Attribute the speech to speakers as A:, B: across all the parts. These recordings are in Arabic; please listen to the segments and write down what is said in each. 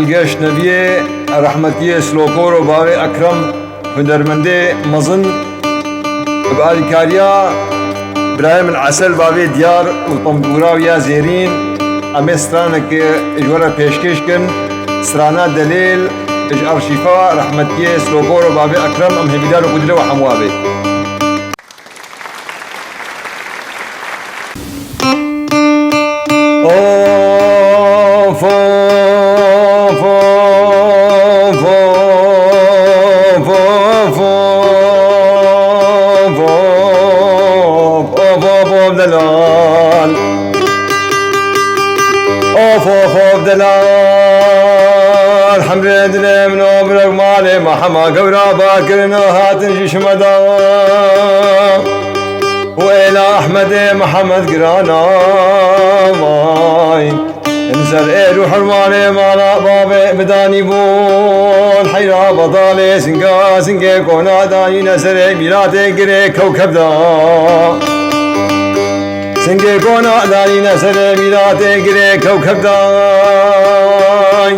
A: گشت نبیه رحمتی سلوکور و باوی اکرم هنرمنده مزن بآلیکاریا برایم العسل باوی دیار و طنبوراویا زیرین امی سترانک اجوار پیشکش کن سترانا دلیل اج ارشیفا رحمتی سلوکور و باوی اکرم ام هبیدار و قدره و حموابی دلال خوف دلال حمر دل من عمرك مالي ما حما قبرا باكرنا هاتن شمدا وإلى أحمد محمد قرانا ماي انزل روح المالي مالا بابي بداني بون حيرا بطالي سنقا سنقا كونا داني نسري ميلاتي قري كوكب دا سنگه کونا دانی نسر میراته گره کوکب دای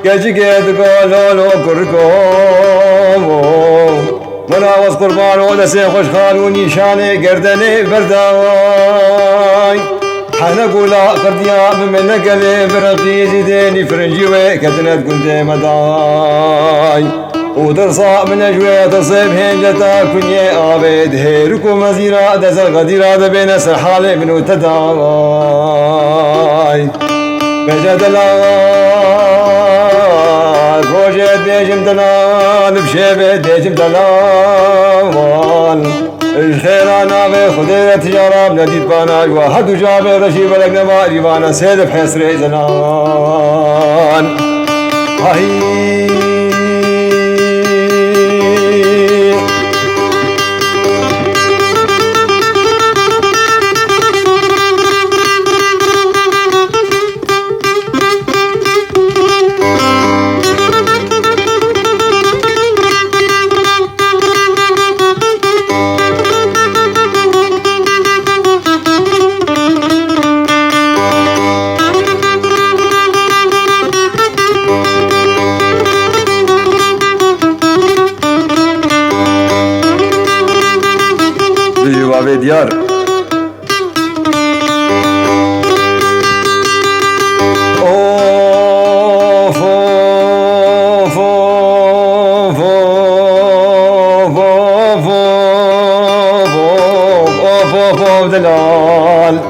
A: گجگه دگو لولو کرکو مناوز قربان و دست خوشخال و نیشان گردن بردای حنا قولا قردیا بمن نقل برقی زیدنی فرنجی و کتنت گنده مدای ودرصا من أجوية تصيب هنجتا كنية آبد هيركو مزيرا دزل غديرا دبين سرحال من وتداي بجد دلال روجت بيجم دلال بشيبت بيجم دلال الخيرانا بخديرة تجارة بنديد باناج واحد جاب رشيب لقنما ريوانا سيد بحسر زنان هاي بابي ديار اوف اوف اوف اوف اوف اوف دلال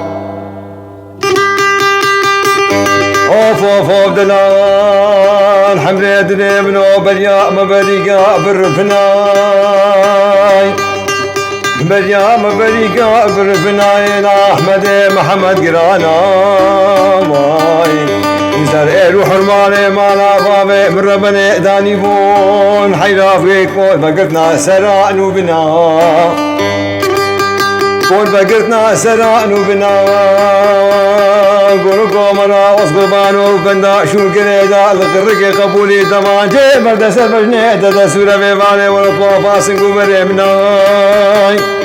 A: اوف اوف دلال حمري دني منو بريا مبريقا بالرفناي مريم بريقا برفناينا أحمد محمد قرانا ماي نزار روح المالي مالا بابي من ربنا داني بون حيرا فيكون بقرتنا سراء نوبنا قول بقرتنا سراء نوبنا قولكو مرا وصقربانو بندا شو قريدا القرق قبولي دماجي مرد سربجني دادا سورة بيباني ورطوافا سنقو مريمناي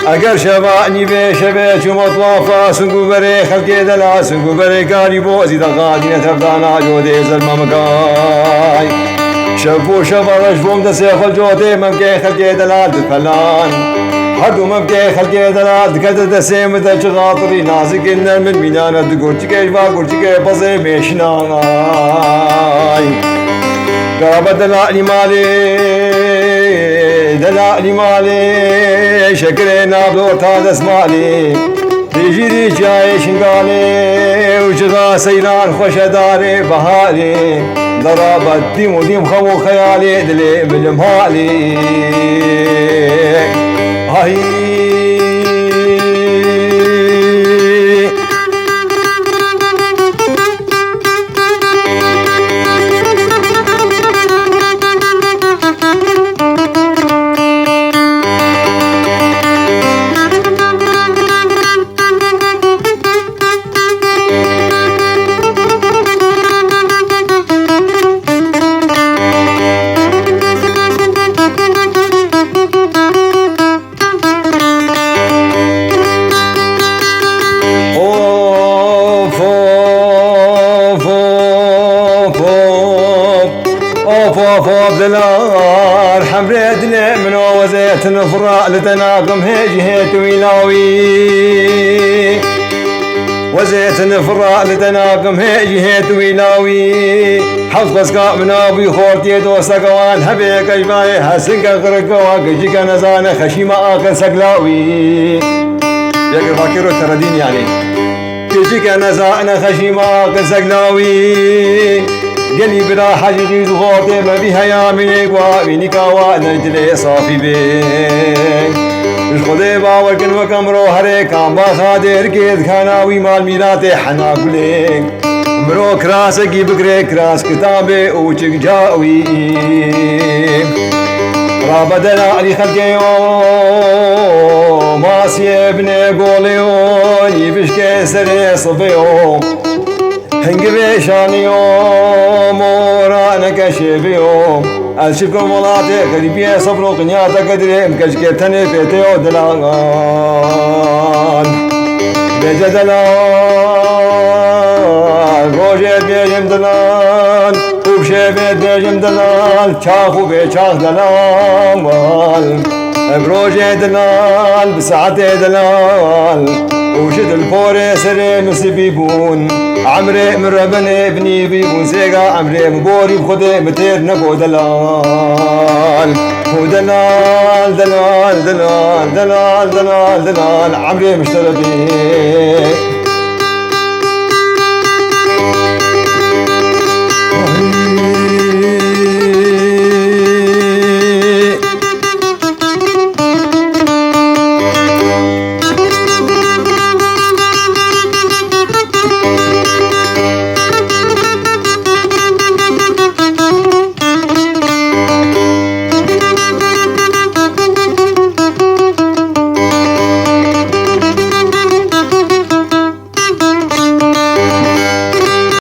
A: اگر شبانی به شبه چو مطوافا سنگو بره خلقی دلا سنگو بره کاری بوزی دا قادین تفدانا جوده ظلم مکای شبو شبرش بوم دسته خل جوده ممکه خلقی دلا دفلان هدو ممکه خلقی دلا دکت دسته مدى چغاطری نازک انن من مینانا دگرچک اشبا گرچک بزه میشنای قرابة دلالي مالي دلالي مالي شكرنا بدورتها دسمالي تجري جاي شنقالي وجغا سيران خوش داري بهاري ضربت ديم وديم خمو خيالي دلي بالمهالي هاي فوف دلال حمري دني منو وزيت نفرا لتناقم هيجهيت ويلاوي وزيت نفرا لتناقم هيجهيت ويلاوي حوض قسقا من ابي خورتي دوسا قوان هبيك اجماي حسنك غرقوا كجيك نزان خشيما اكن سقلاوي يقر فاكرو تردين يعني كجيك نزان خشيما اكن سقلاوي قلي بلا حاجة غيز غوطي ما بيها يا منيك وابينيك ونجلي صافي بيك الخدي باور كن وكمرو هريك عم باخادر كيد خاناوي مال ميلاتي حنا قليك مرو كراس جيب كري كراس كتابي وچك جاوي رابدنا علي خلقيو ماسي ابني قوليون يفشكي سري صبيو هنگوی شانیو مورانا کشیبیو الشفکم ولاتی قریبی صبر و قنیاتا قدریم کشکی تنی پیتیو دلان بیجه دلان روشت بیجم دلان خوبشه بیجم دلان چاخو بی چاخ دلان بروجه دلال بساعته دلال وشد الفوري سري مسبيبون عمري من ربني ابني بيبون سيقا عمري مبوري بخدي متير نقو دلال هو دلال دلال دلال دلال دلال دلال عمري مشترى بيه